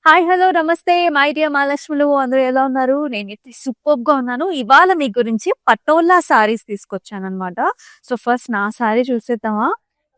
Hi! Hello! నమస్తే. My dear మహాలక్ష్ములు అందరూ ఎలా ఉన్నారు? నేనైతే సూపర్బ్‌గా ఉన్నాను. ఇవాళ మీ గురించి పటోలా సారీస్ తీసుకొచ్చాననమాట. సో, ఫస్ట్ నా సారీ చూసేద్దామా?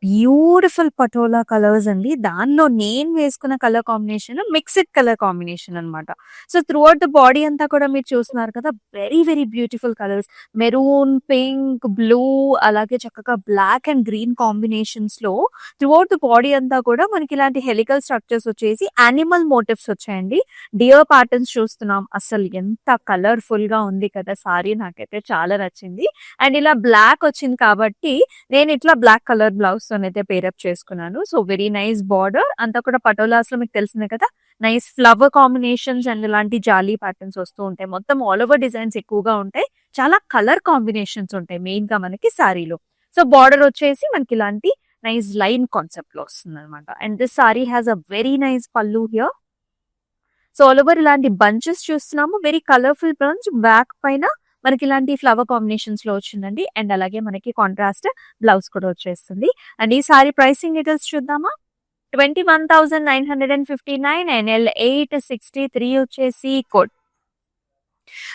బ్యూటిఫుల్ పటోలా కలర్స్ అండి. దానిలో నేను వేసుకున్న colour combination mixed colour combination అనమాట. So, throughout the body అంతా కూడా మీరు చూస్తున్నారు కదా! Very, very beautiful colours. Maroon, pink, blue అలాగే చక్కగా బ్లాక్ అండ్ గ్రీన్ కాంబినేషన్స్‌లో త్రూ ఔట్ ద బాడీ అంతా కూడా మనకి ఇలాంటి హెలికల్ స్ట్రక్చర్స్ వచ్చేసి యానిమల్ మోటివ్స్ వచ్చాయండి. డియర్ ప్యాటర్న్స్ చూస్తున్నాం. అసలు ఎంత కలర్‌ఫుల్ గా ఉంది కదా! సారీ నాకైతే చాలా నచ్చింది. అండ్ ఇలా బ్లాక్ వచ్చింది కాబట్టి నేను ఇట్లా బ్లాక్ కలర్ బ్లౌజ్ తోనైతే పేరప్ చేసుకున్నాను. సో, వెరీ నైస్ బార్డర్ అంతా కూడా పటోలాస్‌లో మీకు తెలిసిందే కదా! నైస్ ఫ్లవర్ కాంబినేషన్స్ అండ్ ఇలాంటి జాలీ ప్యాటర్న్స్ వస్తూ ఉంటాయి. మొత్తం ఆల్ ఓవర్ డిజైన్స్ ఎక్కువగా ఉంటాయి. చాలా కలర్ కాంబినేషన్స్ ఉంటాయి మెయిన్‌గా మనకి సారీలో. సో, బార్డర్ వచ్చేసి మనకి ఇలాంటి నైస్ లైన్ కాన్సెప్ట్ లో వస్తుందన్నమాట. And this sari has a very nice pallu here. So all over ఇలాంటి బంచెస్ చూస్తున్నాము. వెరీ కలర్ఫుల్ బంచ్ బ్యాక్ పైన మనకి ఇలాంటి ఫ్లవర్ కాంబినేషన్స్ లో వచ్చిందండి. అండ్ అలాగే మనకి కాంట్రాస్ట్ బ్లౌజ్ కూడా వచ్చేస్తుంది. అండ్ ఈ సారీ ప్రైసింగ్ డీటెయిల్స్ చూద్దామా? 21,959 NL 863 వచ్చేసి కోడ్.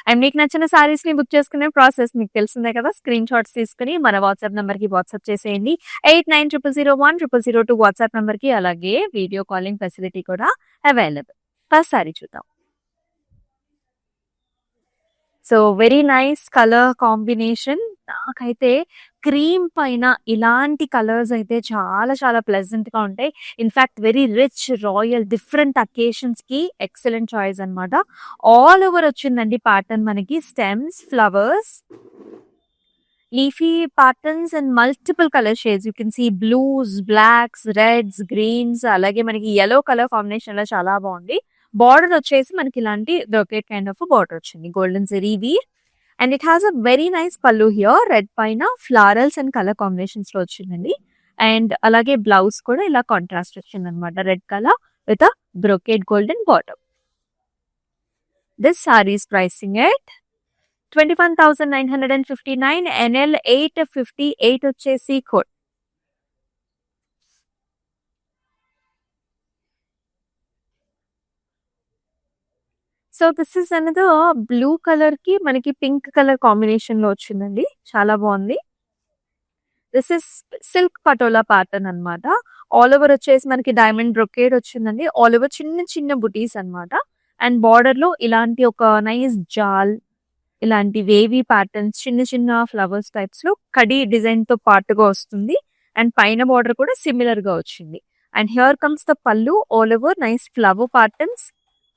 అండ్ మీకు నచ్చిన సారీస్ ని బుక్ చేసుకునే ప్రాసెస్ మీకు తెలిసిందే కదా! స్క్రీన్ షాట్స్ తీసుకుని మన వాట్సాప్ నంబర్ కి వాట్సాప్ చేసేయండి. 8900010002 వాట్సాప్ నంబర్ కి అలాగే వీడియో కాలింగ్ ఫెసిలిటీ కూడా అవైలబుల్. ఫస్ట్ సారీ చూద్దాం. So very nice colour combination. నాకైతే క్రీమ్ పైన ఇలాంటి కలర్స్ అయితే చాలా చాలా ప్లెజెంట్ గా ఉంటాయి. In fact very rich royal different occasions కి ఎక్సలెంట్ చాయిస్ అన్నమాట. ఆల్ ఓవర్ వచ్చిందండి ప్యాటర్న్ మనకి stems, flowers, leafy patterns and multiple colour shades. You can see blues, blacks, reds, greens అలాగే మనకి యెల్లో కలర్ కాంబినేషన్ లో చాలా బాగుంది. బార్డర్ వచ్చేసి మనకి ఇలాంటి బ్రొకెట్ కైండ్ ఆఫ్ బార్డర్ వచ్చింది. Golden zari weave and it has a very nice pallu here. Red పైన ఫ్లారల్స్ అండ్ కలర్ కాంబినేషన్స్ లో వచ్చిందండి. అండ్ అలాగే బ్లౌజ్ కూడా ఇలా కాంట్రాస్ట్ వచ్చింది అనమాట. Red colour with brocade golden border. This saris pricing at 21,959 NL 858 వచ్చేసి code. So this is another blue colour కి మనకి పింక్ కలర్ కాంబినేషన్ లో వచ్చిందండి. చాలా బాగుంది. This is silk patola pattern అన్నమాట. ఆల్ ఓవర్ వచ్చేసి మనకి డైమండ్ బ్రొకేడ్ వచ్చిందండి. ఆల్ ఓవర్ చిన్న చిన్న బుటీస్ అన్నమాట. అండ్ బార్డర్ లో ఇలాంటి ఒక నైస్ జాల్, ఇలాంటి వేవీ ప్యాటర్న్స్ చిన్న చిన్న ఫ్లవర్స్ టైప్స్ లో కడి డిజైన్ తో పాటుగా వస్తుంది. అండ్ పైన బార్డర్ కూడా సిమిలర్ గా వచ్చింది. And here comes the pallu. All over nice flower patterns,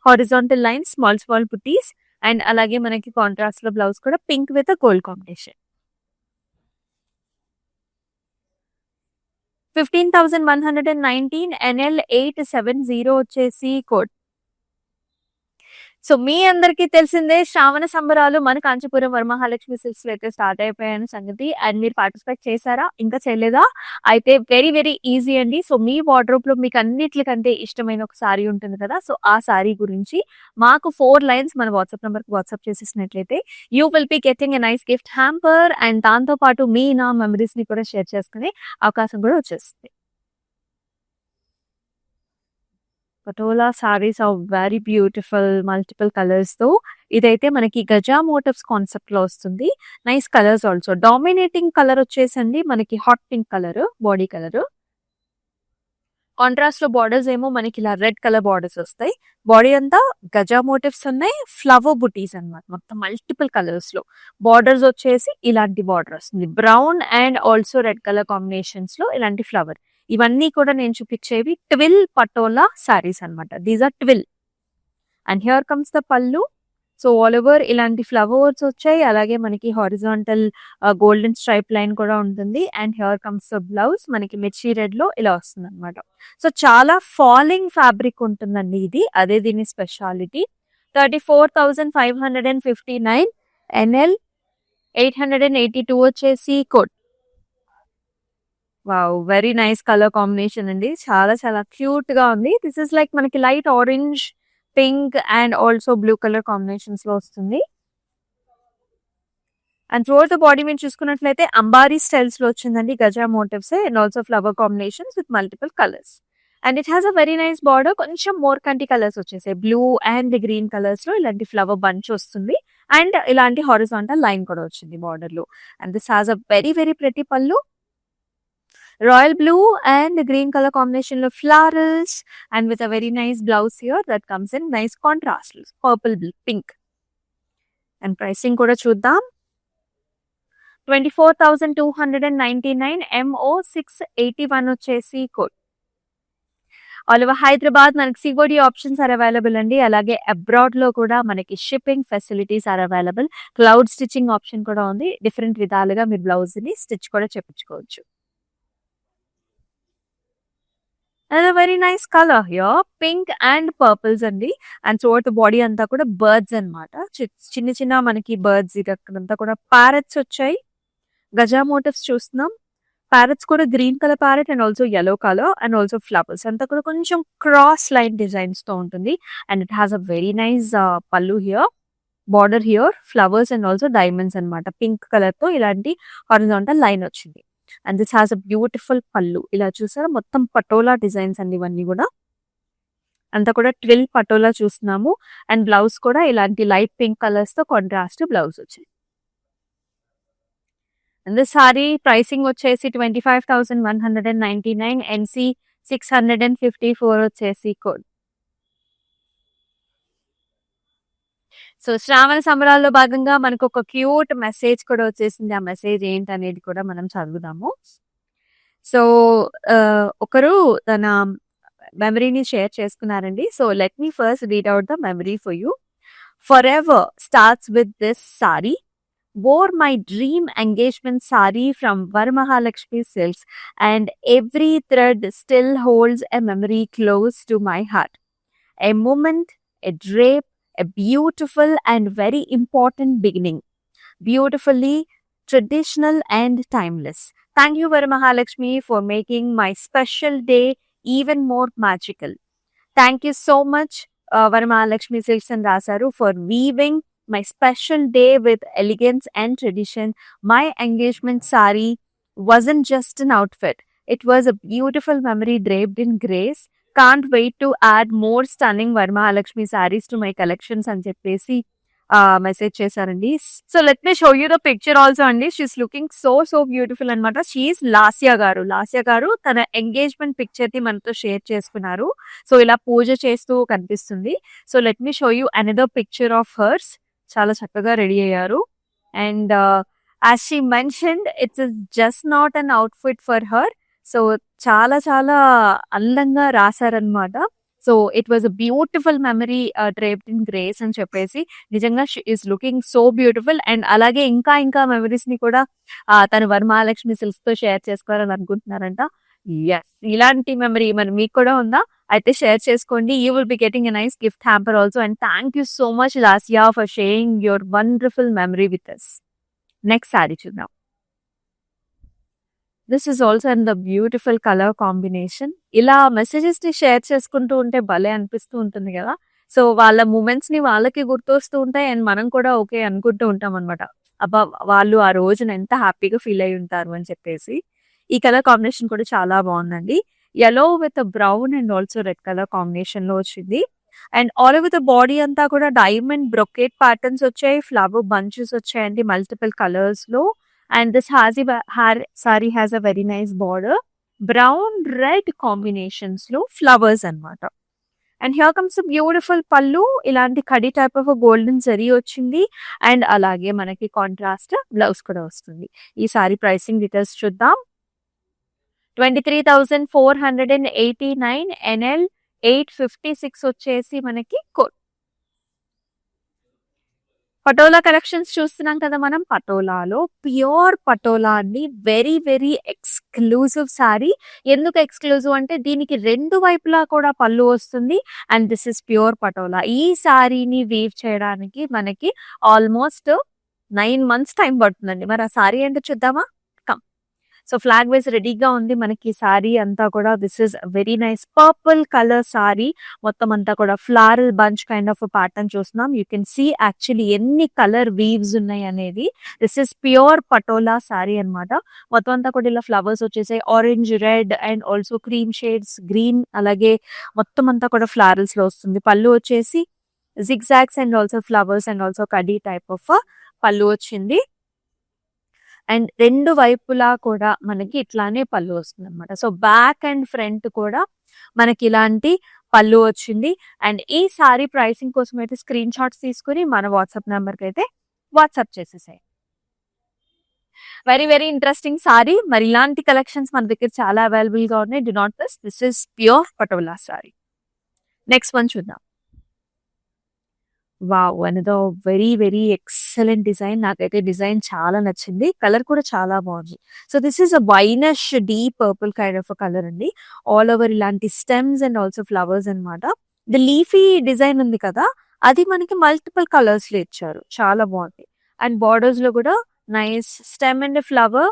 horizontal lines, small small buttis and అలాగే మనకి కాంట్రాస్ట్ లో బ్లౌజ్ కూడా pink with gold combination. 15,119 NL 870 వచ్చేసి కోడ్. సో మీ అందరికీ తెలిసిందే శ్రావణ సంబరాలు మన కాంచీపురం వరమహాలక్ష్మి సిల్క్స్ లో అయితే స్టార్ట్ అయిపోయాయని సంగతి. అండ్ మీరు పార్టిసిపేట్ చేశారా? ఇంకా చేయలేదా? అయితే వెరీ వెరీ ఈజీ అండి. సో మీ వార్డ్రోబ్ లో మీకు అన్నిట్లకంటే ఇష్టమైన ఒక సారీ ఉంటుంది కదా! సో ఆ సారీ గురించి మాకు 4 లైన్స్ మన వాట్సాప్ నంబర్ కి వాట్సాప్ చేసేసినట్లయితే you will be getting a nice gift hamper and దాంతో పాటు మీ నా మెమరీస్ ని కూడా షేర్ చేసుకునే అవకాశం కూడా వచ్చేస్తుంది. Patola saris are very beautiful multiple colours తో. ఇదైతే మనకి గజా మోటివ్స్ కాన్సెప్ట్ లో వస్తుంది. Nice colours also. Dominating colour వచ్చేసండి మనకి hot pink colour body colour. Contrast లో బార్డర్స్ ఏమో మనకి ఇలా రెడ్ కలర్ బార్డర్స్ వస్తాయి. బాడీ అంతా గజా మోటివ్స్ ఉన్నాయి. ఫ్లవర్ బుటీస్ అన్నమాట. మొత్తం మల్టిపుల్ కలర్స్ లో బార్డర్స్ వచ్చేసి ఇలాంటి బార్డర్ వస్తుంది. Brown and also red colour combinations లో ఇలాంటి ఫ్లవర్. ఇవన్నీ కూడా నేను చూపించేవి ట్విల్ పటోలా సారీస్ అన్నమాట. These are twill. And here comes the pallu. So all over ఇలాంటి ఫ్లవర్స్ వచ్చాయి. అలాగే మనకి హారిజాంటల్ గోల్డెన్ స్ట్రైప్ లైన్ కూడా ఉంటుంది. And here comes the blouse మనకి మిర్చి రెడ్ లో ఇలా వస్తుంది అనమాట. సో చాలా ఫాలింగ్ ఫ్యాబ్రిక్ ఉంటుందండి ఇది. అదే దీని స్పెషాలిటీ. 34,559 NL 882 వచ్చేసి code. Wow! Very nice colour combination అండి. చాలా చాలా క్యూట్ గా ఉంది. దిస్ ఇస్ లైక్ మనకి light orange, pink and also blue colour combinations లో వస్తుంది. అండ్ త్రూఅవుట్ ద బాడీ మీరు చూసుకున్నట్లయితే అంబారీ స్టైల్స్ లో వచ్చిందండి. గజా motifs and also flower combinations with multiple colours. And it has a very nice border. కొంచెం more కంటి కలర్స్ వచ్చేసాయి. బ్లూ అండ్ గ్రీన్ కలర్స్ లో ఇలాంటి ఫ్లవర్ బంచ్ వస్తుంది. అండ్ ఇలాంటి హారిజాంటల్ లైన్ కూడా వచ్చింది బార్డర్ లో. And this has a very very pretty pallu. Royal blue and green color combination of florals, and with a very nice blouse here that comes in nice contrast, purple pink. And pricing kuda chuddam. 24,299 MO 681 వచ్చేసి code. All over Hyderabad మనకి COD options are available అండి. అలాగే abroad లో కూడా మనకి shipping facilities are available. Cloud stitching option కూడా ఉంది. Different విధాలుగా మీరు బ్లౌజ్ ని స్టిచ్ కూడా చేపించుకోవచ్చు. And very nice colour here, pink and purples అండి. అండ్ చువట్ బాడీ అంతా కూడా బర్డ్స్ అనమాట. చిన్న చిన్న మనకి బర్డ్స్ ఇదంతా కూడా ప్యారెట్స్ వచ్చాయి. గజా మోటివ్స్ చూస్తున్నాం. ప్యారెట్స్ కూడా green colour parrot and also yellow colour and also flowers అంతా కూడా కొంచెం క్రాస్ లైన్ డిజైన్స్ తో ఉంటుంది. And it has a very nice pallu here, border here, flowers and also diamonds అనమాట. పింక్ కలర్ తో ఇలాంటి హారిజాంటల్ లైన్ వచ్చింది. And this has a beautiful pallu. ఇలా చూసారా, మొత్తం పటోలా డిజైన్స్ అండి ఇవన్నీ కూడా. అంతా కూడా ట్విల్ పటోలా చూస్తున్నాము. అండ్ బ్లౌజ్ కూడా ఇలాంటి లైట్ పింక్ కలర్స్ తో కాంట్రాస్ట్ బ్లౌజ్ వచ్చింది. అండ్ దిస్ సారీ ప్రైసింగ్ వచ్చేసి 25,199, NC 654 వచ్చేసి కోడ్. సో శ్రావణ సంబరాల్లో భాగంగా మనకు ఒక క్యూట్ మెసేజ్ కూడా వచ్చేసింది. ఆ మెసేజ్ ఏంటనేది కూడా మనం చదువుదాము. సో ఒకరు తన మెమరీని షేర్ చేసుకున్నారండి. So let me first read out the memory for you. For ever starts with this sorry. Wore my dream engagement sari from Varamahalakshmi Silks, and every thread still holds a memory close to my heart. A moment, a drape, a beautiful and very important beginning. Beautifully traditional and timeless. Thank you, Varamahalakshmi, for making my special day even more magical. Thank you so much, Varamahalakshmi Silks and Rasaru, for weaving my special day with elegance and tradition. My engagement sari wasn't just an outfit. It was a beautiful memory draped in grace. Can't wait to add more stunning Varamahalakshmi sarees to my collections అని చెప్పేసి message చేశారండి. So let me show you the picture also అండి. She's looking so beautiful అనమాట. She is Lasya గారు తన engagement picture ని మనతో share చేసుకున్నారు. సో ఇలా పూజ చేస్తూ కనిపిస్తుంది. So let me show you another picture of hers. చాలా చక్కగా రెడీ అయ్యారు. And as she mentioned, it's just not an outfit for her. So చాలా అందంగా రాశారనమాట. So it was a beautiful memory draped in grace అని చెప్పేసి నిజంగా she is looking so beautiful. And అలాగే ఇంకా మెమరీస్ ని కూడా తను వరమహాలక్ష్మి సిల్క్స్ తో షేర్ చేసుకోవాలని అనుకుంటున్నారంట. ఎస్, ఇలాంటి మెమరీ మరి మీకు కూడా ఉందా? అయితే షేర్ చేసుకోండి. You will be getting a nice gift hamper also. And thank you so much Lasya for sharing your wonderful memory with us. Next sari చూద్దాం. This is also in the beautiful colour combination. ఇలా messages ని share చేసుకుంటూ ఉంటే భలే అనిపిస్తూ ఉంటుంది కదా. So వాళ్ళ మూమెంట్స్ ని వాళ్ళకి గుర్తొస్తూ ఉంటాయి. అండ్ మనం కూడా ఓకే అనుకుంటూ ఉంటాం అనమాట. అబ్బా, వాళ్ళు ఆ రోజున ఎంత హ్యాపీగా ఫీల్ అయి ఉంటారు అని చెప్పేసి. ఈ కలర్ కాంబినేషన్ కూడా చాలా బాగుందండి. yellow with a brown and also red color combination లో వచ్చింది. And all over the body అంతా కూడా డైమండ్ బ్రొకేట్ ప్యాటర్న్స్ వచ్చాయి, ఫ్లవర్ బంచెస్ వచ్చాయండి మల్టిపుల్ కలర్స్ లో. And this sari has a very nice border, brown red combinations లో flowers అన్నమాట. And here comes beautiful పళ్ళు. ఇలాంటి కడి టైప్ ఆఫ్ గోల్డెన్ జరీ వచ్చింది. అండ్ అలాగే మనకి కాంట్రాస్ట్ బ్లౌజ్ కూడా వస్తుంది. ఈ సారీ ప్రైసింగ్ డీటెయిల్స్ చూద్దాం. 23,489, NL 856 వచ్చేసి మనకి కోడ్. పటోలా కలెక్షన్స్ చూస్తున్నాం కదా మనం. పటోలాలో ప్యూర్ పటోలా అండి. Very exclusive sorry. ఎందుకు ఎక్స్క్లూజివ్ అంటే దీనికి రెండు వైపులా కూడా పళ్ళు వస్తుంది. And this is pure patola. ఈ సారీని వీవ్ చేయడానికి మనకి ఆల్మోస్ట్ 9 months టైం పడుతుందండి. మరి ఆ సారీ ఏంటో చూద్దామా? కమ్. సో ఫ్లాగ్ వైస్ రెడీగా ఉంది మనకి సారీ అంతా కూడా. This is very nice purple colour sorry. మొత్తం అంతా కూడా floral bunch kind of pattern చూస్తున్నాం. యూ కెన్ సీ యాక్చువల్లీ ఎన్ని కలర్ వీవ్స్ ఉన్నాయి అనేది. This is pure patola sorry అన్నమాట. మొత్తం అంతా కూడా ఇలా ఫ్లవర్స్ వచ్చేసాయి. Orange, red and also cream shades, green, అలాగే మొత్తం అంతా కూడా ఫ్లారల్స్ లో వస్తుంది. పళ్ళు వచ్చేసి zigzags and also flowers and also khadi type of పళ్ళు వచ్చింది. అండ్ రెండు వైపులా కూడా మనకి ఇట్లానే పళ్ళు వస్తుంది అనమాట. సో బ్యాక్ అండ్ ఫ్రంట్ కూడా మనకి ఇలాంటి పళ్ళు వచ్చింది. అండ్ ఈ సారీ ప్రైసింగ్ కోసం అయితే స్క్రీన్ షాట్స్ తీసుకుని మన వాట్సాప్ నెంబర్కి అయితే వాట్సాప్ చేసేసాయి. Very very interesting sari. మరి ఇలాంటి కలెక్షన్స్ మన దగ్గర చాలా అవైలబుల్ గా ఉన్నాయి. Do not miss. This is pure patola sari. Next one చూద్దాం. Wow! Another very very excellent design. నాకైతే డిజైన్ చాలా నచ్చింది. కలర్ కూడా చాలా బాగుంది. So this is a wineish deep purple kind of colour అండి. ఆల్ ఓవర్ ఇలాంటి స్టెమ్స్ అండ్ ఆల్సో ఫ్లవర్స్ అన్నమాట. ది లీఫీ డిజైన్ ఉంది కదా, అది మనకి మల్టిపుల్ కలర్స్ లో ఇచ్చారు. చాలా బాగుంది. అండ్ బార్డర్స్ లో కూడా nice stem and flower.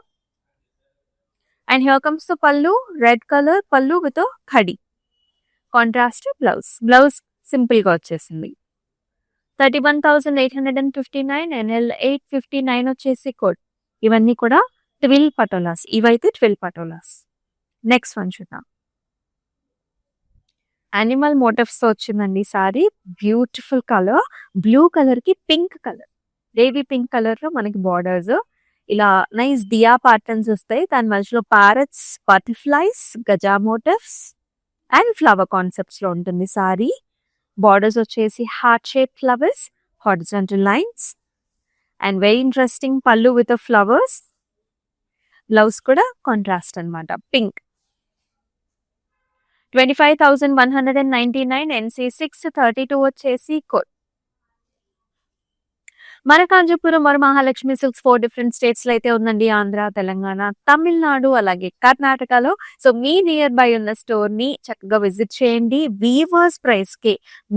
And here comes the pallu, red colour pallu with khadi. Contrast blouse. Blouse simple గా వచ్చేసింది. 31,859 NL 859 వచ్చేసి కోడ్. ఇవన్నీ కూడా ట్విల్ పటోలాస్. ఇవైతే ట్విల్ పటోలాస్. నెక్స్ట్ వన్ చూద్దాం. యానిమల్ మోటివ్స్ తో వచ్చిందండి sari. Beautiful colour. Blue colour కి pink colour, baby pink colour లో మనకి బార్డర్స్ ఇలా నైస్ దియా ప్యాటర్న్స్ వస్తాయి. దాని మధ్యలో ప్యారెట్స్, బటర్ఫ్లైస్, గజా మోటివ్స్ అండ్ ఫ్లవర్ కాన్సెప్ట్స్ లో ఉంటుంది సారీ. బార్డర్స్ వచ్చేసి heart shape flowers, horizontal lines and very interesting pallu with flowers. Blouse కూడా కాంట్రాస్ట్ అన్నమాట, పింక్. 25,199 NC 632 వచ్చేసి కోడ్. మన కాంచీపురం, మన మహాలక్ష్మి సిల్క్స్ 4 డిఫరెంట్ స్టేట్స్ లో అయితే ఉందండి. ఆంధ్ర, తెలంగాణ, తమిళనాడు, అలాగే కర్ణాటకలో. సో మీ నియర్ బై ఉన్న స్టోర్ ని చక్కగా విజిట్ చేయండి. వీవర్స్ ప్రైస్ కి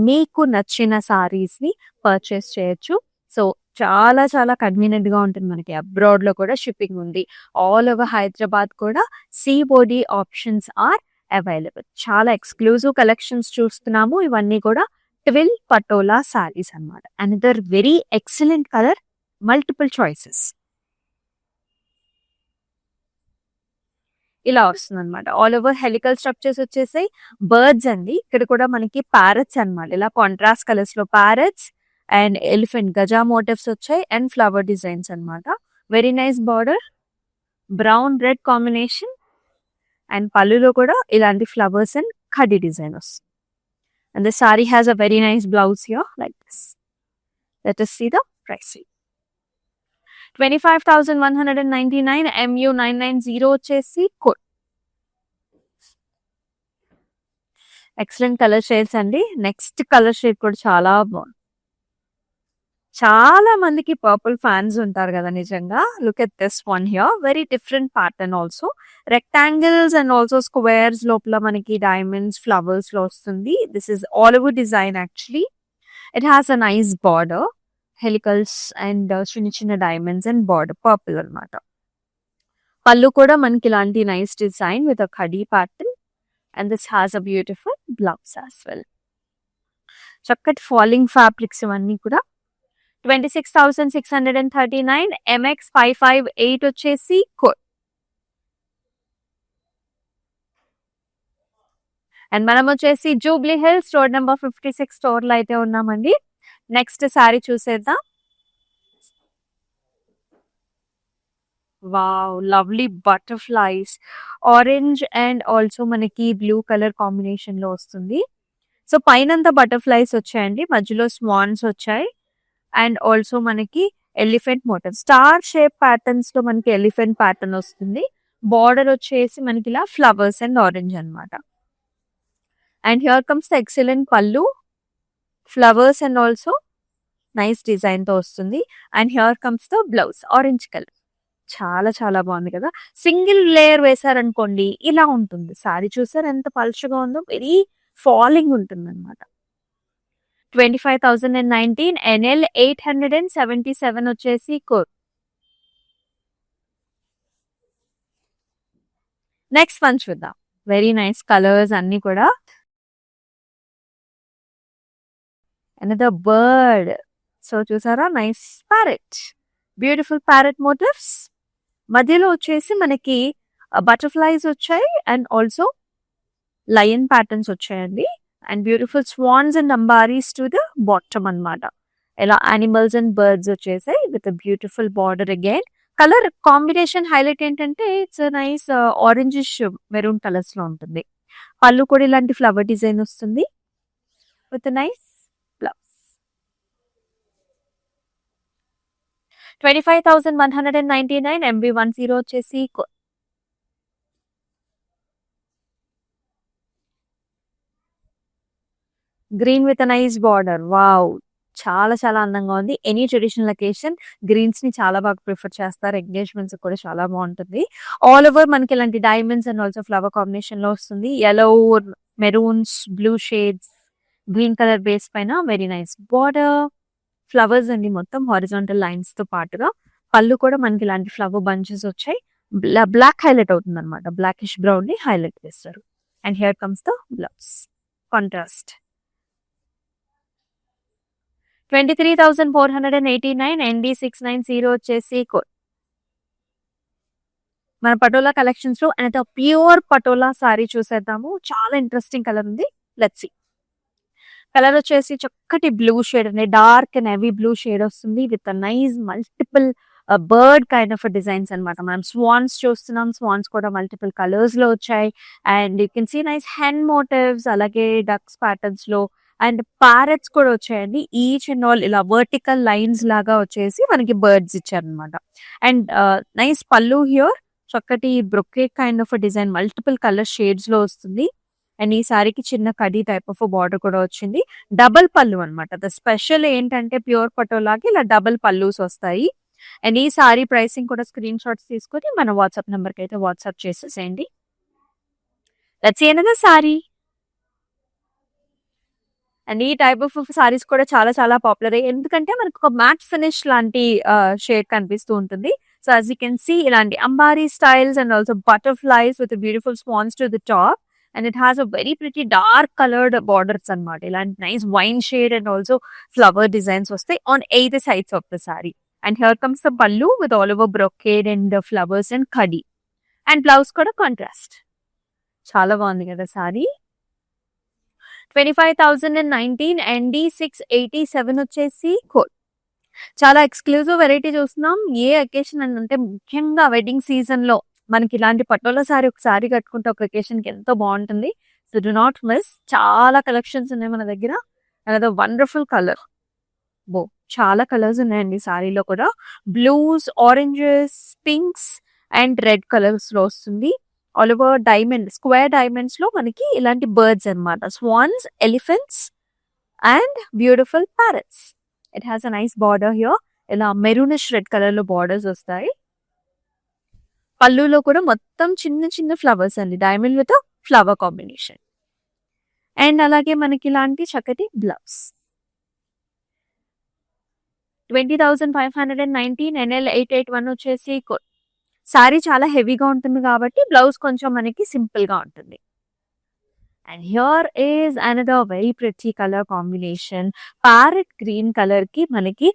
మీకు నచ్చిన సారీస్ ని పర్చేస్ చేయొచ్చు. సో చాలా చాలా కన్వీనియంట్ గా ఉంటుంది. మనకి అబ్రాడ్ లో కూడా షిప్పింగ్ ఉంది. ఆల్ ఓవర్ హైదరాబాద్ కూడా సిఓడి ఆప్షన్స్ ఆర్ అవైలబుల్. చాలా ఎక్స్క్లూజివ్ కలెక్షన్స్ చూస్తున్నాము. ఇవన్నీ కూడా ట్విల్ పటోలా సారీస్ అన్నమాట. Another very excellent colour, multiple choices. ఇలా వస్తుంది అనమాట. ఆల్ ఓవర్ హెలికల్ స్ట్రక్చర్స్ వచ్చేసాయి. బర్డ్స్ అండి. ఇక్కడ కూడా మనకి ప్యారెట్స్ అన్నమాట. ఇలా కాంట్రాస్ట్ కలర్స్ లో ప్యారెట్స్ అండ్ ఎలిఫెంట్, గజా మోటివ్స్ వచ్చాయి అండ్ ఫ్లవర్ డిజైన్స్ అన్నమాట. Very nice border, brown red combination. And పళ్ళులో కూడా ఇలాంటి ఫ్లవర్స్ అండ్ ఖడ్డీ డిజైన్ వస్తుంది. And the saree has a very nice blouse here like this. Let us see the pricing. 25,199 MU 990 వచ్చేసి code. Excellent colour shades అండి. Next colour shade కూడా చాలా బాగుంది. చాలా మందికి పర్పుల్ ఫ్యాన్స్ ఉంటారు కదా నిజంగా. Look at this one here. Very different pattern also. Rectangles and also squares లోపల మనకి డైమండ్స్, ఫ్లవర్స్ లో వస్తుంది. This is all over design actually. It has a nice border, helicals and చిన్న చిన్న డైమండ్స్ అండ్ బార్డర్ పర్పుల్ అన్నమాట. పళ్ళు కూడా మనకి ఇలాంటి nice design with a khadi pattern. And this has a beautiful blouse as well. చక్కటి ఫాలింగ్ ఫ్యాబ్రిక్స్ ఇవన్నీ కూడా. 26,639 MX 558 వచ్చేసి కోడ్. అండ్ మనం వచ్చేసి Jubilee Hills road number 56 store లో అయితే ఉన్నామండి. నెక్స్ట్ సారీ చూసేద్దాం. Wow! Lovely butterflies. Orange and also మనకి బ్లూ కలర్ కాంబినేషన్ లో వస్తుంది. సో పైనంతా బటర్ఫ్లైస్ వచ్చాయండి. మధ్యలో స్వాన్స్ వచ్చాయి. అండ్ ఆల్సో మనకి elephant motif, star shape patterns లో మనకి ఎలిఫెంట్ ప్యాటర్న్ వస్తుంది. బార్డర్ వచ్చేసి మనకి ఇలా ఫ్లవర్స్ అండ్ ఆరెంజ్ అన్నమాట. And here comes the excellent pallu, flowers and also nice design తో వస్తుంది. And here comes the blouse, orange colour. చాలా చాలా బాగుంది కదా. సింగిల్ లేయర్ వేసారనుకోండి ఇలా ఉంటుంది. సారీ చూసారు ఎంత పలుచగా ఉందో. వెరీ ఫాలింగ్ ఉంటుంది అనమాట. 25,019 NL 877 వచ్చేసి కోడ్. నెక్స్ట్ వన్ చూద్దాం. వెరీ నైస్ కలర్స్ అన్ని కూడా. Another bird. సో చూసారా, nice parrot, beautiful parrot motifs. మధ్యలో వచ్చేసి మనకి బటర్ఫ్లైస్ వచ్చాయి అండ్ ఆల్సో లయన్ ప్యాటర్న్స్ వచ్చాయండి. And beautiful swans and ambaris to the bottom అన్నమాట. ఇలా యానిమల్స్ అండ్ బర్డ్స్ వచ్చేసాయి with beautiful border again. Colour combination highlight ఏంటంటే it's nice orangish maroon colours లో ఉంటుంది. పళ్ళు కూడా ఇలాంటి ఫ్లవర్ డిజైన్ వస్తుంది విత్ నైస్ బ్లౌజ్. 25,199 MB10 వచ్చేసి green with nice border. Wow, చాలా చాలా అందంగా ఉంది. ఎనీ ట్రెడిషనల్ అకేషన్ గ్రీన్స్ ని చాలా బాగా ప్రిఫర్ చేస్తారు. ఎంగేజ్మెంట్స్ కూడా చాలా బాగుంటుంది. ఆల్ ఓవర్ మనకి ఇలాంటి diamonds and also flower combination లో వస్తుంది. Yellow, maroons, blue shades, green colour base పైన వెరీ నైస్ బార్డర్. ఫ్లవర్స్ అండి మొత్తం హారిజాంటల్ లైన్స్ తో పాటుగా. పళ్ళు కూడా మనకి ఇలాంటి ఫ్లవర్ బంచెస్ వచ్చాయి. బ్లాక్ హైలైట్ అవుతుంది అనమాట. బ్లాకిష్ బ్రౌన్ ని హైలైట్ చేస్తారు. And here comes the blouse contrast. 23,489 ND690 వచ్చేసి కోడ్. మన పటోలా కలెక్షన్స్ లో అండ్ ప్యూర్ పటోలా సారీ చూసేద్దాము. చాలా ఇంట్రెస్టింగ్ కలర్ ఉంది. Let's see. కలర్ వచ్చేసి చక్కటి బ్లూ షేడ్ అండి. డార్క్ నేవీ బ్లూ షేడ్ వస్తుంది with nice multiple bird kind of designs అనమాట. మనం స్వాన్స్ చూస్తున్నాం. స్వాన్స్ కూడా మల్టిపుల్ కలర్స్ లో వచ్చాయి. And you can see nice hand motifs, అలాగే డక్స్ ప్యాటర్న్స్ లో అండ్ ప్యారెట్స్ కూడా వచ్చాయండి. ఈచ్ అండ్ ఆల్ ఇలా వర్టికల్ లైన్స్ లాగా వచ్చేసి మనకి బర్డ్స్ ఇచ్చారనమాట. అండ్ నైస్ పళ్ళు హియర్, చక్కటి brocade kind of design multiple colour shades లో వస్తుంది. అండ్ ఈ సారీకి చిన్న కడీ టైప్ ఆఫ్ బార్డర్ కూడా వచ్చింది. డబల్ పళ్ళు అనమాట. ద స్పెషల్ ఏంటంటే ప్యూర్ పటోలాకి ఇలా డబల్ పల్లూస్ వస్తాయి. అండ్ ఈ సారీ ప్రైసింగ్ కూడా స్క్రీన్ షాట్స్ తీసుకొని మన వాట్సాప్ నెంబర్ కి అయితే వాట్సాప్ చేసేసేయండి. Let's see another sari. And ఈ టైప్ ఆఫ్ సారీస్ కూడా చాలా చాలా పాపులర్ అయ్యాయి. ఎందుకంటే మనకు ఒక మ్యాట్ ఫినిష్ లాంటి షేడ్ కనిపిస్తూ ఉంటుంది. So as you can see ఇలాంటి ambari styles and also butterflies with beautiful swans to the top. And it has a very pretty dark coloured borders అనమాట. ఇలాంటి nice wine shade and also flower designs వస్తాయి on either sides of the sari. And here comes the pallu with all over brocade and flowers and khadi. And blouse కూడా contrast. చాలా బాగుంది కదా sorry. 25,019 ND687 వచ్చేసి code. చాలా exclusive variety చూస్తున్నాం. ఏ occasion అని అంటే ముఖ్యంగా వెడ్డింగ్ సీజన్ లో మనకి ఇలాంటి పటోలా సారీ ఒక సారీ కట్టుకుంటే ఒక అకేషన్ కి ఎంతో బాగుంటుంది. So do not miss. చాలా కలెక్షన్స్ ఉన్నాయి మన దగ్గర. Another wonderful colour. బో, చాలా కలర్స్ ఉన్నాయండి సారీలో కూడా. Blues, oranges, pinks and red colours లో వస్తుంది. All over diamond, square diamonds లో మనకి ఇలాంటి బర్డ్స్ అనమాట. Swans, elephants and beautiful parrots. It has a nice border here. ఇలా మెరూనిష్ రెడ్ కలర్ లో బార్డర్స్ వస్తాయి. పళ్ళులో కూడా మొత్తం చిన్న చిన్న ఫ్లవర్స్ అండి. Diamond with flower combination. And అలాగే మనకి ఇలాంటి చక్కటి బ్లౌజ్. 20,519 NL881 వచ్చేసి సారీ చాలా హెవీగా ఉంటుంది కాబట్టి బ్లౌజ్ కొంచెం మనకి సింపుల్ గా ఉంటుంది. And here is another very pretty colour combination. Parrot green colour కి మనకి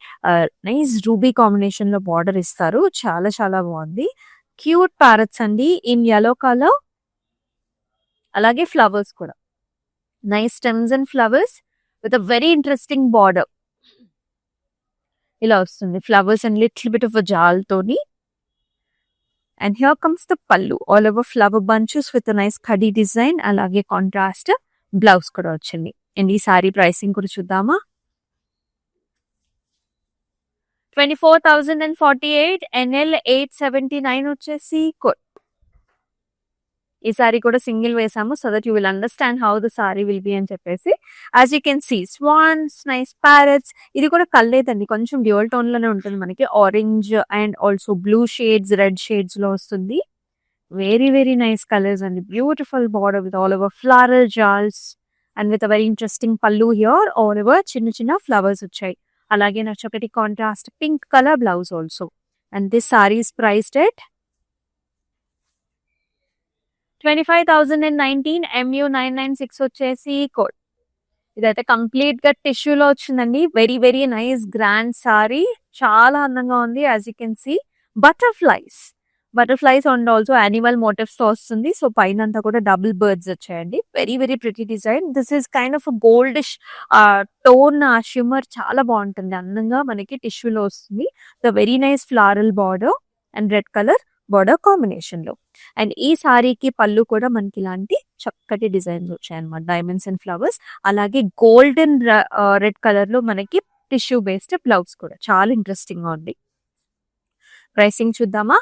నైస్ రూబీ కాంబినేషన్ లో బార్డర్ ఇస్తారు. చాలా చాలా బాగుంది. క్యూట్ ప్యారెట్స్ అండి ఇన్ yellow కలర్. అలాగే ఫ్లవర్స్ కూడా nice stems and flowers with a very interesting border. ఇలా వస్తుంది flowers and little bit of జాల్తోని. And here comes the pallu, all over flower bunches with nice కడీ డిజైన్. అలాగే contrast blouse కూడా వచ్చింది. And ఈ సారీ ప్రైసింగ్ కూడా చూద్దామా. 24,048 NL879 వచ్చేసి కోడ్. ఈ సారీ కూడా సింగిల్ వేసాము so that you will understand how the sari will be అని చెప్పేసి. As you can see swans, nice parrots. ఇది కూడా కల్లేదండి, కొంచెం డ్యూయల్ టోన్ లోనే ఉంటుంది మనకి. Orange and also blue shades, red shades లో వస్తుంది. వెరీ వెరీ నైస్ కలర్స్ అండి. Beautiful border with all over floral జాల్స్ and with very interesting pallu here. All over చిన్న చిన్న ఫ్లవర్స్ వచ్చాయి. అలాగే నాకు ఒకటి contrast pink colour blouse also. And this sari is priced at 25,019 MU996 వచ్చేసి కోడ్. ఇదైతే కంప్లీట్ గా టిష్యూలో వచ్చిందండి. Very very nice grand sari, చాలా అందంగా ఉంది. As you can see butterflies and also animal motifs తో వస్తుంది. సో పైన అంతా కూడా డబుల్ బర్డ్స్ వచ్చాయండి. Very very pretty design. This is kind of goldish tone shimmer, చాలా బాగుంటుంది. అందంగా మనకి టిష్యూలో వస్తుంది. The very nice floral border and red colour border combination లో. అండ్ ఈ సారీకి పళ్ళు కూడా మనకి ఇలాంటి చక్కటి డిజైన్స్ వచ్చాయన్నమాట, డైమండ్స్ అండ్ ఫ్లవర్స్. అలాగే గోల్డెన్ రెడ్ కలర్ లో మనకి టిష్యూ బేస్డ్ బ్లౌజ్ కూడా చాలా ఇంట్రెస్టింగ్ గా ఉంది. ప్రైసింగ్ చూద్దామా.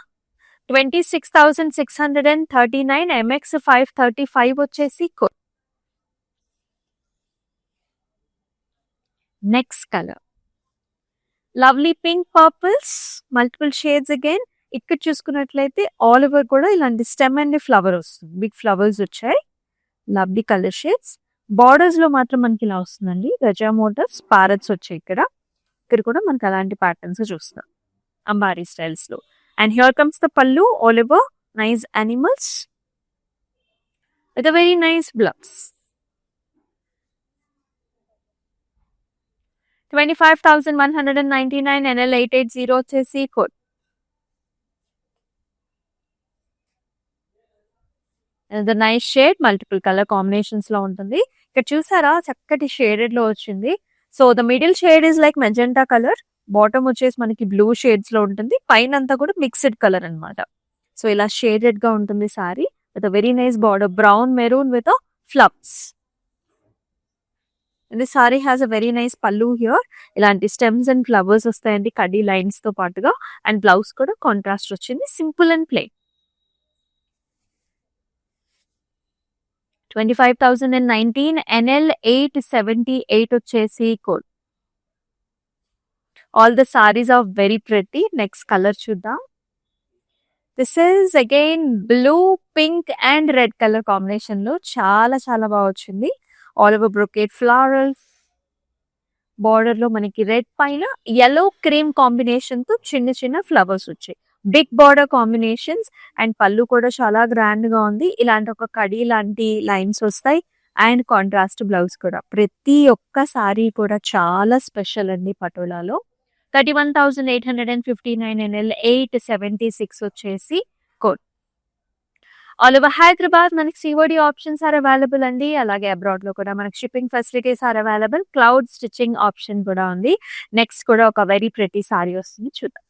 26,639 MX 535 వచ్చేసి కోడ్. Next colour lovely pink purples, multiple shades again. ఇక్కడ చూసుకున్నట్లయితే ఆల్ ఓవర్ కూడా ఇలాంటి స్టెమ్ అండ్ ఫ్లవర్ వస్తుంది. బిగ్ ఫ్లవర్స్ వచ్చాయి, లవ్లీ కలర్ షేడ్స్. బార్డర్స్ లో మాత్రం మనకి ఇలా వస్తుందండి. గజా మోటివ్స్, ప్యారెట్స్ వచ్చాయి ఇక్కడ కూడా మనకి అలాంటి ప్యాటర్న్స్ చూస్తాం అంబారీ స్టైల్స్ లో. And here comes the pallu, all over nice animals with a very nice blouse. 25,199 NL880 వచ్చేసి code. The nice shade, multiple colour combinations లో ఉంటుంది. ఇక్కడ చూసారా చక్కటి షేడెడ్ లో వచ్చింది. So the middle shade is like magenta colour, bottom వచ్చేసి మనకి బ్లూ షేడ్స్ లో ఉంటుంది, పైన అంతా కూడా మిక్స్డ్ కలర్ అన్నమాట. సో ఇలా షేడెడ్ గా ఉంటుంది sorry with very nice border, brown maroon with flowers. This sari has a very nice pallu here. ఇలాంటి స్టెమ్స్ అండ్ ఫ్లవర్స్ వస్తాయండి కడ్డీ లైన్స్ తో పాటుగా. అండ్ బ్లౌజ్ కూడా కాంట్రాస్ట్ వచ్చింది, సింపుల్ అండ్ ప్లెయిన్. 25,019 NL878 వచ్చేసి code. All the saris are very pretty. Next colour చూద్దాం. This is again blue, pink and red colour combination లో చాలా చాలా బాగా వచ్చింది. All over brocade flower border లో మనకి రెడ్ పైన yellow క్రీమ్ కాంబినేషన్ తో చిన్న చిన్న ఫ్లవర్స్ వచ్చాయి. Big border combinations. అండ్ పళ్ళు కూడా చాలా గ్రాండ్ గా ఉంది. ఇలాంటి ఒక కడీ లాంటి లైన్స్ వస్తాయి. అండ్ కాంట్రాస్ట్ బ్లౌజ్ కూడా. ప్రతి ఒక్క సారీ కూడా చాలా స్పెషల్ అండి పటోలాలో. 31,859 NL876 వచ్చేసి కోడ్. ఆల్ ఓవర్ హైదరాబాద్ మనకి సిఓడి ఆప్షన్స్ ఆర్ అవైలబుల్ అండి. అలాగే అబ్రాడ్ లో కూడా మనకి shipping facilities are available. Cloud stitching option కూడా ఉంది. నెక్స్ట్ కూడా ఒక వెరీ ప్రెటీ సారీ వస్తుంది, చూద్దాం.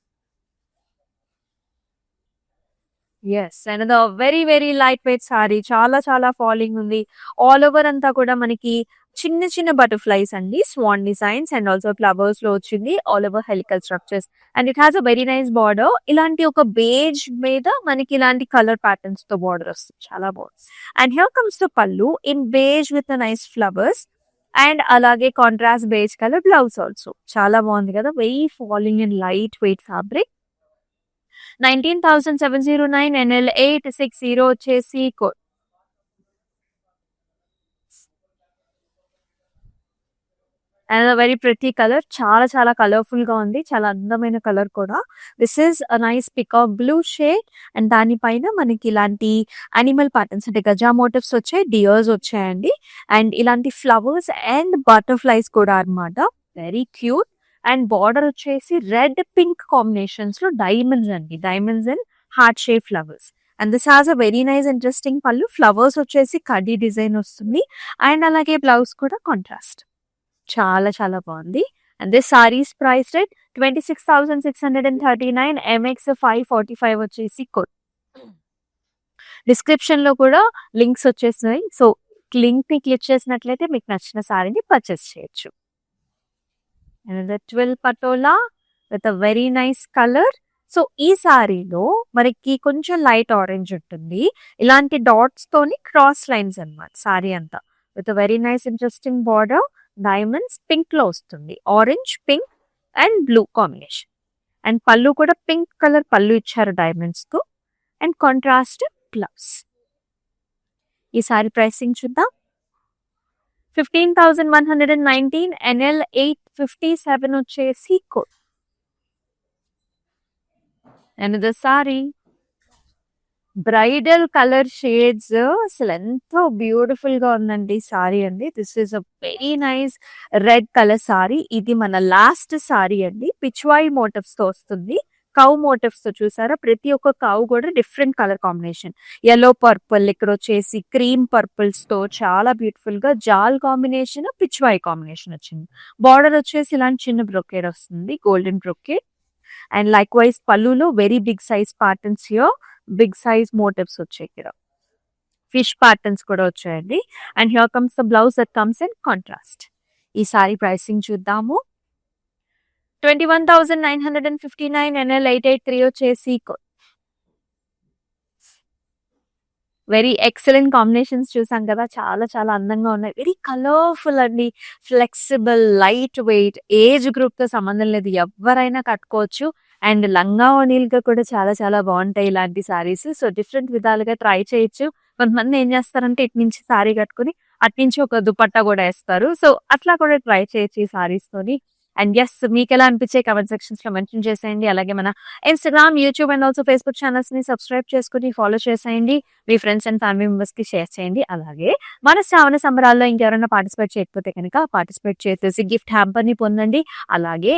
Yes, and very very light weight sari, చాలా చాలా ఫాలింగ్ ఉంది. ఆల్ ఓవర్ అంతా కూడా మనకి చిన్న చిన్న బటర్ఫ్లైస్ అండి, swan designs and also flowers లో వచ్చింది. All over helical structures and it has a very nice border. ఇలాంటి ఒక బేజ్ మీద మనకి ఇలాంటి కలర్ ప్యాటర్న్స్ తో బార్డర్ వస్తుంది, చాలా బాగుంది. And here comes the pallu in beige with nice flowers and అలాగే contrast beige colour blouse also. చాలా బాగుంది కదా, very falling in light weight fabric. 19,709 NL860 వచ్చేసి code. And very pretty colour, చాలా చాలా కలర్ఫుల్ గా ఉంది, చాలా అందమైన కలర్ కూడా. This is a nice peacock blue shade. And దానిపైన మనకి ఇలాంటి అనిమల్ ప్యాటర్న్స్ అంటే గజా మోటివ్స్ వచ్చాయి, డియర్స్ వచ్చాయండి. అండ్ ఇలాంటి ఫ్లవర్స్ అండ్ బటర్ఫ్లైస్ కూడా అన్నమాట, వెరీ క్యూట్. అండ్ బార్డర్ వచ్చేసి రెడ్ పింక్ కాంబినేషన్స్ లో డైమండ్స్ అండి, diamonds and heart shape flowers. And this has a very nice interesting పళ్ళు. ఫ్లవర్స్ వచ్చేసి కడ్డీ డిజైన్ వస్తుంది. అండ్ అలాగే బ్లౌజ్ కూడా కాంట్రాస్ట్, చాలా చాలా బాగుంది. And this saris price rate 26,639 MX 545 వచ్చేసి కోడ్. డిస్క్రిప్షన్ లో కూడా లింక్స్ వచ్చేసినాయి. సో లింక్ ని క్లిక్ చేసినట్లయితే మీకు నచ్చిన సారీని పర్చేస్ చేయొచ్చు. And twill patola with a very nice colour. So ఈ సారీలో మనకి కొంచెం లైట్ ఆరెంజ్ ఉంటుంది, ఇలాంటి డాట్స్ తోని క్రాస్ లైన్స్ అన్నమాట సారీ అంతా, with very nice interesting border. Diamonds pink లో వస్తుంది, orange, pink and blue combination. And పళ్ళు కూడా పింక్ కలర్ పళ్ళు ఇచ్చారు డైమండ్స్ తో. And contrast blouse. ఈ సారీ ప్రైసింగ్ చూద్దాం. 15,119 NL857 వచ్చేసి code. And the sorry bridal colour shades అసలు ఎంతో బ్యూటిఫుల్ గా ఉందండి సారీ అండి. This is a very nice red colour sorry. ఇది మన లాస్ట్ సారీ అండి. పిచ్వాయి మోటివ్స్ తో వస్తుంది. కౌ మోటివ్స్ తో చూసారా, ప్రతి ఒక్క కౌ కూడా different colour combination. Yellow purple, ఇక్కడ వచ్చేసి క్రీమ్ పర్పుల్స్ తో చాలా బ్యూటిఫుల్ గా జాల్ కాంబినేషన్, పిచ్వాయి కాంబినేషన్ వచ్చింది. బార్డర్ వచ్చేసి ఇలాంటి చిన్న బ్రొకేడ్ వస్తుంది, golden brocade. And likewise పళ్ళులో very big size patterns here, big size motifs వచ్చాయి ఇక్కడ. ఫిష్ ప్యాటర్న్స్ కూడా వచ్చాయండి. And here comes the blouse that comes in contrast. ఈ సారీ ప్రైసింగ్ చూద్దాము. 21,959 NL 883 వచ్చేసి వెరీ ఎక్సలెంట్ కాంబినేషన్స్ చూసాం కదా, చాలా చాలా అందంగా ఉన్నాయి. వెరీ కలర్ఫుల్ అండి, flexible, light weight, age group తో సంబంధం లేదు, ఎవరైనా కట్టుకోవచ్చు. అండ్ లంగా ఓణీలుగా కూడా చాలా చాలా బాగుంటాయి ఇలాంటి సారీస్. సో డిఫరెంట్ విధాలుగా ట్రై చేయొచ్చు. కొంతమంది ఏం చేస్తారంటే ఇటు నుంచి సారీ కట్టుకుని అటు నుంచి ఒక దుపట్టా కూడా వేస్తారు. సో అట్లా కూడా ట్రై చేయొచ్చు ఈ సారీస్ తోని. అండ్ ఎస్, మీకు ఎలా అనిపించే కమెంట్ సెక్షన్స్ లో మెన్షన్ చేసేయండి. అలాగే మన Instagram, YouTube and also Facebook channels ని సబ్స్క్రైబ్ చేసుకుని ఫాలో చేసేయండి. మీ ఫ్రెండ్స్ అండ్ ఫ్యామిలీ మెంబర్స్ కి షేర్ చేయండి. అలాగే మన శ్రావణ సంబరాల్లో ఇంకెవరైనా పార్టిసిపేట్ చేయకపోతే కనుక పార్టిసిపేట్ చేసేసి గిఫ్ట్ హ్యాంపర్ ని పొందండి. అలాగే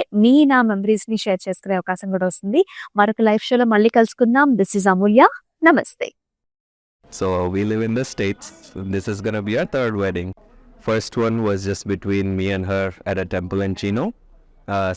నా మెమరీస్ ని షేర్ చేసుకునే అవకాశం కూడా వస్తుంది. మరొక లైవ్ షోలో మళ్ళీ కలుసుకుందాం. దిస్ ఇస్ అమూల్య. నమస్తే. So we live in the States. This is gonna be our third wedding. First one was just between me and her at a temple in Chino.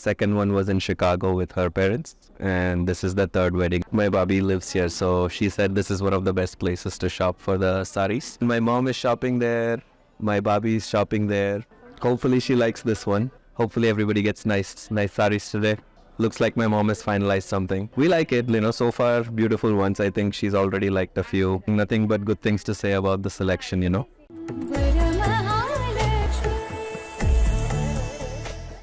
Second one was in Chicago with her parents. And this is the third wedding. My Bobby lives here, so she said this is one of the best places to shop for the saris. My mom is shopping there. My Bobby is shopping there. Hopefully she likes this one. Hopefully everybody gets nice saris today. Looks like my mom has finalized something. We like it, so far beautiful ones. I think she's already liked a few. Nothing but good things to say about the selection,